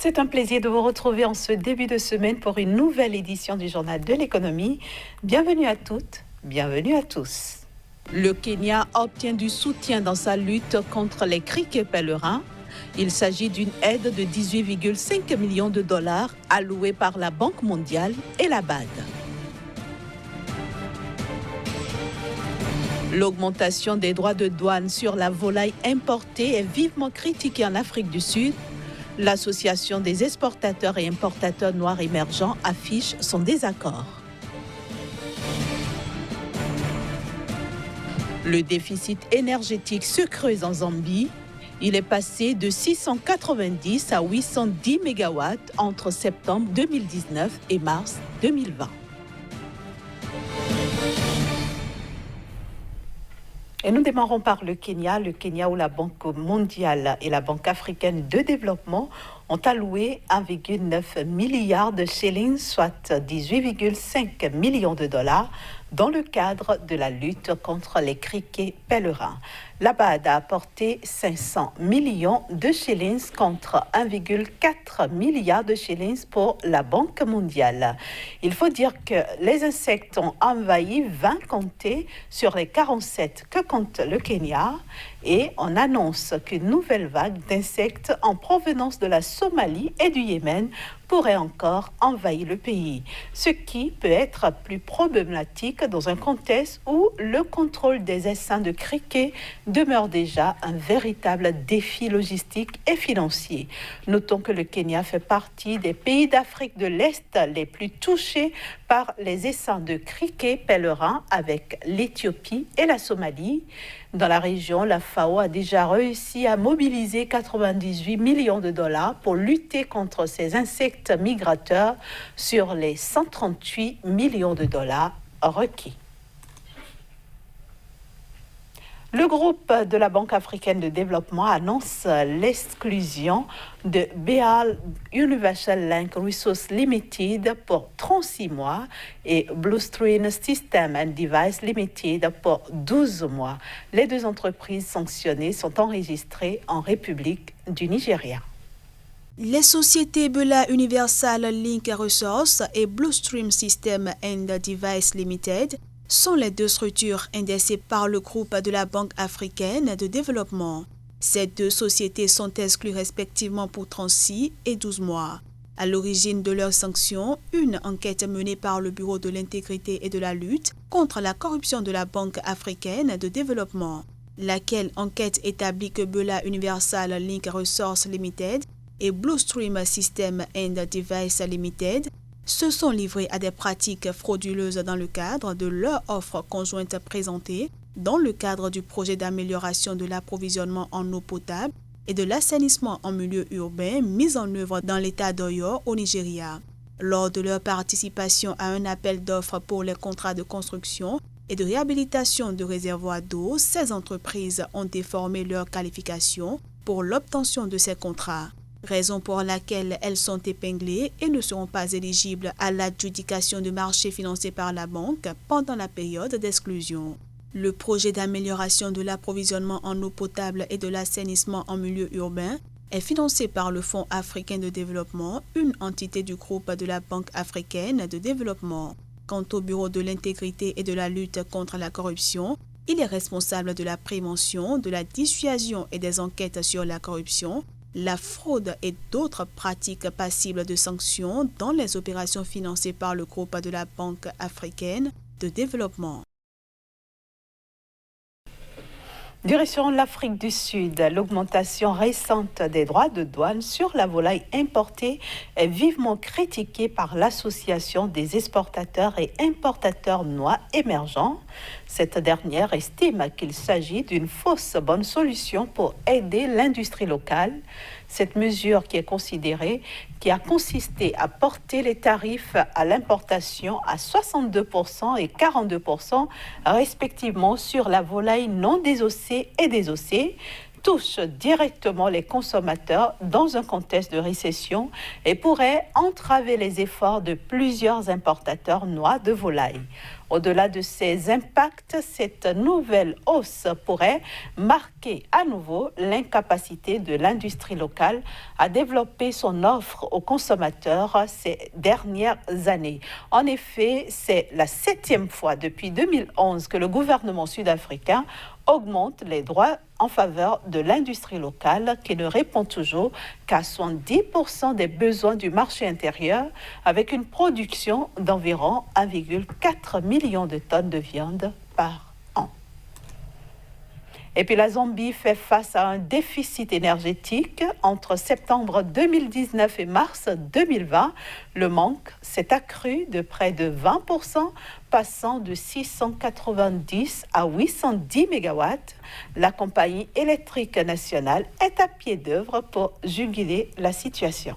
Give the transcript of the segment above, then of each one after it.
C'est un plaisir de vous retrouver en ce début de semaine pour une nouvelle édition du Journal de l'économie. Bienvenue à toutes, bienvenue à tous. Le Kenya obtient du soutien dans sa lutte contre les criquets pèlerins. Il s'agit d'une aide de 18,5 millions de dollars allouée par la Banque mondiale et la BAD. L'augmentation des droits de douane sur la volaille importée est vivement critiquée en Afrique du Sud. L'Association des exportateurs et importateurs noirs émergents affiche son désaccord. Le déficit énergétique se creuse en Zambie. Il est passé de 690 à 810 MW entre septembre 2019 et mars 2020. Et nous démarrons par le Kenya où la Banque mondiale et la Banque africaine de développement ont alloué 1,9 milliard de shillings, soit 18,5 millions de dollars, dans le cadre de la lutte contre les criquets pèlerins. La BAD a apporté 500 millions de shillings contre 1,4 milliard de shillings pour la Banque mondiale. Il faut dire que les insectes ont envahi 20 comtés sur les 47 que compte le Kenya et on annonce qu'une nouvelle vague d'insectes en provenance de la Somalie et du Yémen pourrait encore envahir le pays, ce qui peut être plus problématique dans un contexte où le contrôle des essaims de criquets demeure déjà un véritable défi logistique et financier. Notons que le Kenya fait partie des pays d'Afrique de l'Est les plus touchés par les essaims de criquets pèlerins avec l'Éthiopie et la Somalie. Dans la région, la FAO a déjà réussi à mobiliser 98 millions de dollars pour lutter contre ces insectes migrateurs sur les 138 millions de dollars requis. Le groupe de la Banque africaine de développement annonce l'exclusion de BAL Universal Link Resources Limited pour 36 mois et Bluestream System and Device Limited pour 12 mois. Les deux entreprises sanctionnées sont enregistrées en République du Nigeria. Les sociétés BELA Universal Link Resources et Bluestream System and Device Limited sont les deux structures indexées par le groupe de la Banque africaine de développement. Ces deux sociétés sont exclues respectivement pour 36 et 12 mois. À l'origine de leurs sanctions, une enquête menée par le Bureau de l'intégrité et de la lutte contre la corruption de la Banque africaine de développement, laquelle enquête établit que BELA Universal Link Resources Limited et Bluestream System and Device Limited se sont livrés à des pratiques frauduleuses dans le cadre de leur offre conjointe présentée dans le cadre du projet d'amélioration de l'approvisionnement en eau potable et de l'assainissement en milieu urbain mis en œuvre dans l'État d'Oyo au Nigeria. Lors de leur participation à un appel d'offres pour les contrats de construction et de réhabilitation de réservoirs d'eau, ces entreprises ont déformé leurs qualifications pour l'obtention de ces contrats, raison pour laquelle elles sont épinglées et ne seront pas éligibles à l'adjudication de marchés financés par la banque pendant la période d'exclusion. Le projet d'amélioration de l'approvisionnement en eau potable et de l'assainissement en milieu urbain est financé par le Fonds africain de développement, une entité du groupe de la Banque africaine de développement. Quant au Bureau de l'intégrité et de la lutte contre la corruption, il est responsable de la prévention, de la dissuasion et des enquêtes sur la corruption, la fraude et d'autres pratiques passibles de sanctions dans les opérations financées par le groupe de la Banque africaine de développement. Direction l'Afrique du Sud, l'augmentation récente des droits de douane sur la volaille importée est vivement critiquée par l'Association des exportateurs et importateurs noirs émergents. Cette dernière estime qu'il s'agit d'une fausse bonne solution pour aider l'industrie locale. Cette mesure qui a consisté à porter les tarifs à l'importation à 62% et 42% respectivement sur la volaille non désossée et désossée, touche directement les consommateurs dans un contexte de récession et pourrait entraver les efforts de plusieurs importateurs noirs de volaille. Au-delà de ces impacts, cette nouvelle hausse pourrait marquer à nouveau l'incapacité de l'industrie locale à développer son offre aux consommateurs ces dernières années. En effet, c'est la 7e fois depuis 2011 que le gouvernement sud-africain augmente les droits en faveur de l'industrie locale qui ne répond toujours qu'à 70% des besoins du marché intérieur avec une production d'environ 1,4 million de tonnes de viande par an. Et puis la Zambie fait face à un déficit énergétique entre septembre 2019 et mars 2020. Le manque s'est accru de près de 20%, passant de 690 à 810 mégawatts. La compagnie électrique nationale est à pied d'œuvre pour juguler la situation.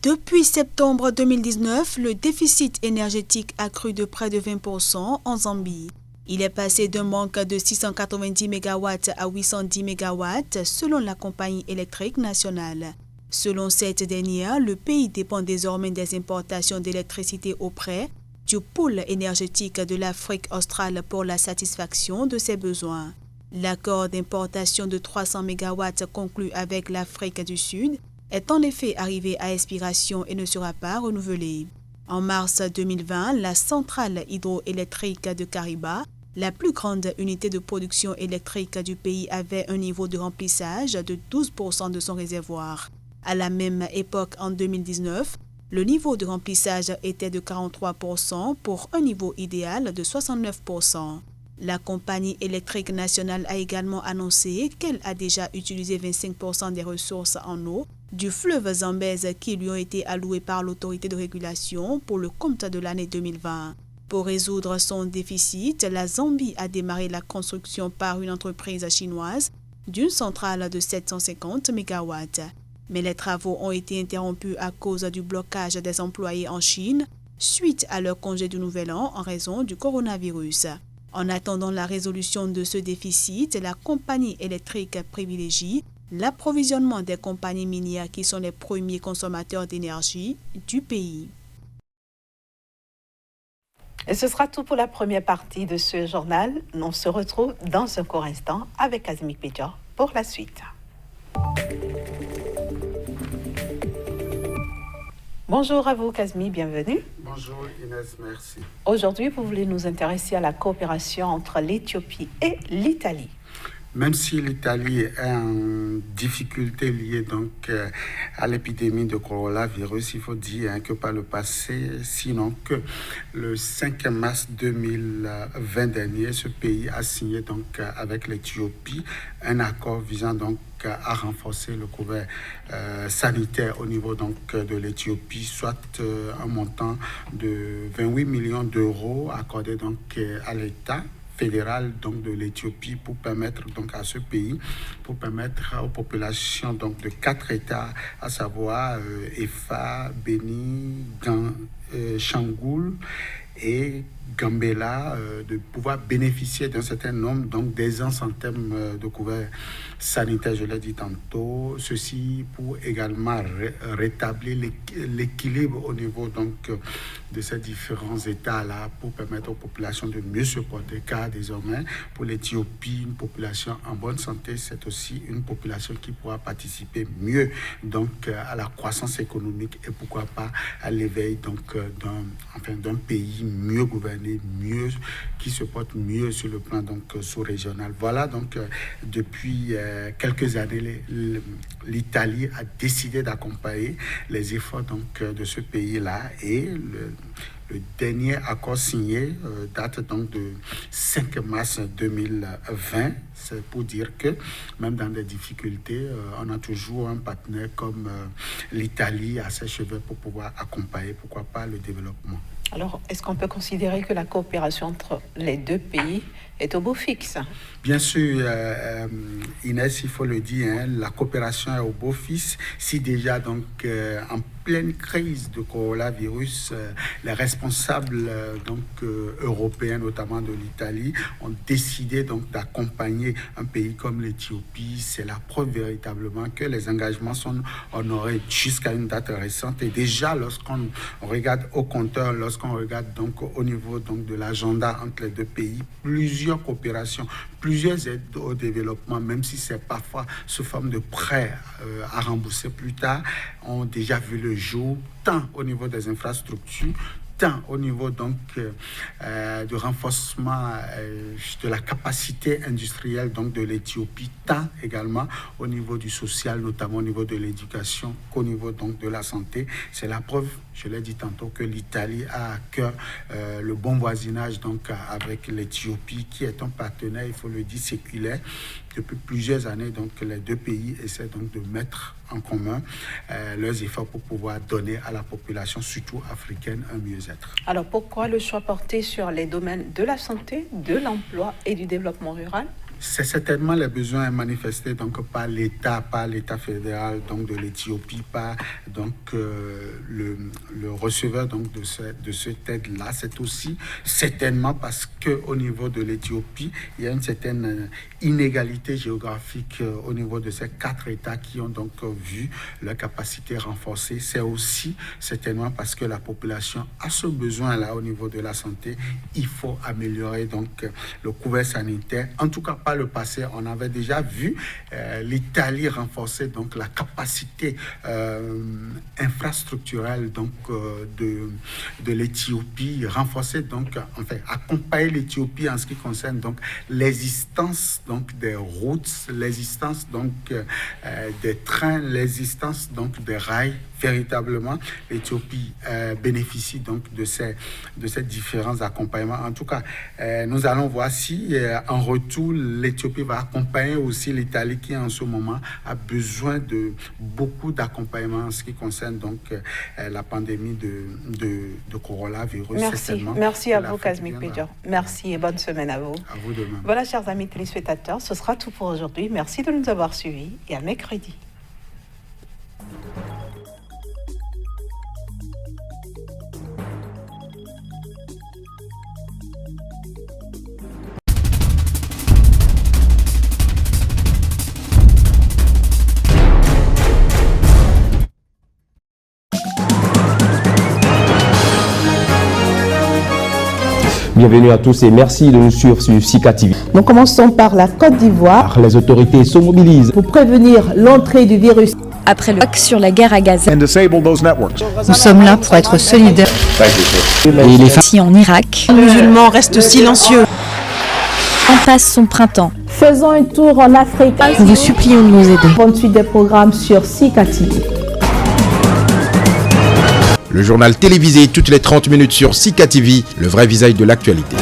Depuis septembre 2019, le déficit énergétique a crû de près de 20% en Zambie. Il est passé d'un manque de 690 MW à 810 MW selon la compagnie électrique nationale. Selon cette dernière, le pays dépend désormais des importations d'électricité auprès du pôle énergétique de l'Afrique australe pour la satisfaction de ses besoins. L'accord d'importation de 300 MW conclu avec l'Afrique du Sud est en effet arrivé à expiration et ne sera pas renouvelé. En mars 2020, la centrale hydroélectrique de Kariba, la plus grande unité de production électrique du pays, avait un niveau de remplissage de 12% de son réservoir. À la même époque, en 2019, le niveau de remplissage était de 43% pour un niveau idéal de 69%. La compagnie électrique nationale a également annoncé qu'elle a déjà utilisé 25% des ressources en eau du fleuve Zambèze qui lui ont été allouées par l'autorité de régulation pour le compte de l'année 2020. Pour résoudre son déficit, la Zambie a démarré la construction par une entreprise chinoise d'une centrale de 750 MW. Mais les travaux ont été interrompus à cause du blocage des employés en Chine suite à leur congé du Nouvel An en raison du coronavirus. En attendant la résolution de ce déficit, la compagnie électrique privilégie l'approvisionnement des compagnies minières qui sont les premiers consommateurs d'énergie du pays. Et ce sera tout pour la première partie de ce journal. On se retrouve dans un court instant avec Azmi Pédia pour la suite. Bonjour à vous, Kazmi, bienvenue. Bonjour Inès, merci. Aujourd'hui, vous voulez nous intéresser à la coopération entre l'Éthiopie et l'Italie. Même si l'Italie est en difficulté liée donc à l'épidémie de coronavirus, il faut dire que par le passé, sinon que le 5 mars 2020 dernier, ce pays a signé donc avec l'Éthiopie un accord visant donc à renforcer le couvert sanitaire au niveau donc de l'Éthiopie, soit un montant de 28 millions d'euros accordé donc à l'État fédéral donc de l'Éthiopie pour permettre donc à ce pays, pour permettre aux populations donc de 4 États, à savoir Efa, Beni, Changoul et Gambela, de pouvoir bénéficier d'un certain nombre donc d'aisance en termes de couvert sanitaire, je l'ai dit tantôt, ceci pour également rétablir l'équilibre au niveau donc de ces différents États-là pour permettre aux populations de mieux se porter, car désormais pour l'Éthiopie, une population en bonne santé, c'est aussi une population qui pourra participer mieux donc à la croissance économique et pourquoi pas à l'éveil donc d'un pays mieux gouverné, mieux, qui se porte mieux sur le plan donc sous-régional. Voilà donc depuis quelques années, l'Italie a décidé d'accompagner les efforts donc de ce pays-là et le dernier accord signé date donc de 5 mars 2020. C'est pour dire que même dans des difficultés, on a toujours un partenaire comme l'Italie à ses cheveux pour pouvoir accompagner, pourquoi pas, le développement. Alors, est-ce qu'on peut considérer que la coopération entre les deux pays est au beau fixe? Bien sûr, Inès, il faut le dire, la coopération est au beau fixe. Si déjà, donc, en pleine crise de coronavirus, les responsables européens, notamment de l'Italie, ont décidé donc d'accompagner un pays comme l'Éthiopie. C'est la preuve véritablement que les engagements sont honorés jusqu'à une date récente. Et déjà, lorsqu'on regarde au compteur, lorsqu'on regarde donc au niveau donc de l'agenda entre les deux pays, plusieurs coopérations, plusieurs aides au développement, même si c'est parfois sous forme de prêts à rembourser plus tard, ont déjà vu le jour, tant au niveau des infrastructures, tant au niveau donc du renforcement de la capacité industrielle donc de l'Éthiopie, tant également au niveau du social, notamment au niveau de l'éducation, qu'au niveau donc de la santé. C'est la preuve, je l'ai dit tantôt, que l'Italie a à cœur le bon voisinage donc avec l'Éthiopie, qui est un partenaire, il faut le dire, séculaire. Depuis plusieurs années, donc, les deux pays essaient donc de mettre en commun leurs efforts pour pouvoir donner à la population, surtout africaine, un mieux-être. Alors pourquoi le choix porté sur les domaines de la santé, de l'emploi et du développement rural? C'est certainement les besoins manifestés donc par l'État fédéral donc de l'Éthiopie, par donc le receveur donc de cette aide-là. C'est aussi certainement parce que au niveau de l'Éthiopie, il y a une certaine inégalité géographique au niveau de ces 4 États qui ont donc vu leur capacité renforcée. C'est aussi certainement parce que la population a ce besoin-là au niveau de la santé. Il faut améliorer donc le couvert sanitaire. En tout cas, par le passé, on avait déjà vu l'Italie renforcer donc la capacité infrastructurelle donc de l'Éthiopie, renforcer donc enfin accompagner l'Éthiopie en ce qui concerne donc l'existence donc des routes, l'existence donc des trains, l'existence donc des rails. Véritablement, l'Éthiopie bénéficie donc de ces différents accompagnements. En tout cas, nous allons voir si en retour, l'Éthiopie va accompagner aussi l'Italie qui en ce moment a besoin de beaucoup d'accompagnement en ce qui concerne donc la pandémie de coronavirus. Merci à vous, Kazmik Pédior. Merci et bonne semaine à vous. À vous de même. Voilà, chers amis téléspectateurs, ce sera tout pour aujourd'hui. Merci de nous avoir suivis et à mercredi. Bienvenue à tous et merci de nous suivre sur Sika TV. Nous commençons par la Côte d'Ivoire. Les autorités se mobilisent pour prévenir l'entrée du virus. Après le hack sur la guerre à Gaza, nous sommes là pour être solidaires. Et les femmes en Irak, les musulmans restent silencieux. En passe son printemps. Faisons un tour en Afrique. Nous vous supplions de nous aider. Bonne suite des programmes sur Sika TV. Le journal télévisé toutes les 30 minutes sur Sika TV, le vrai visage de l'actualité.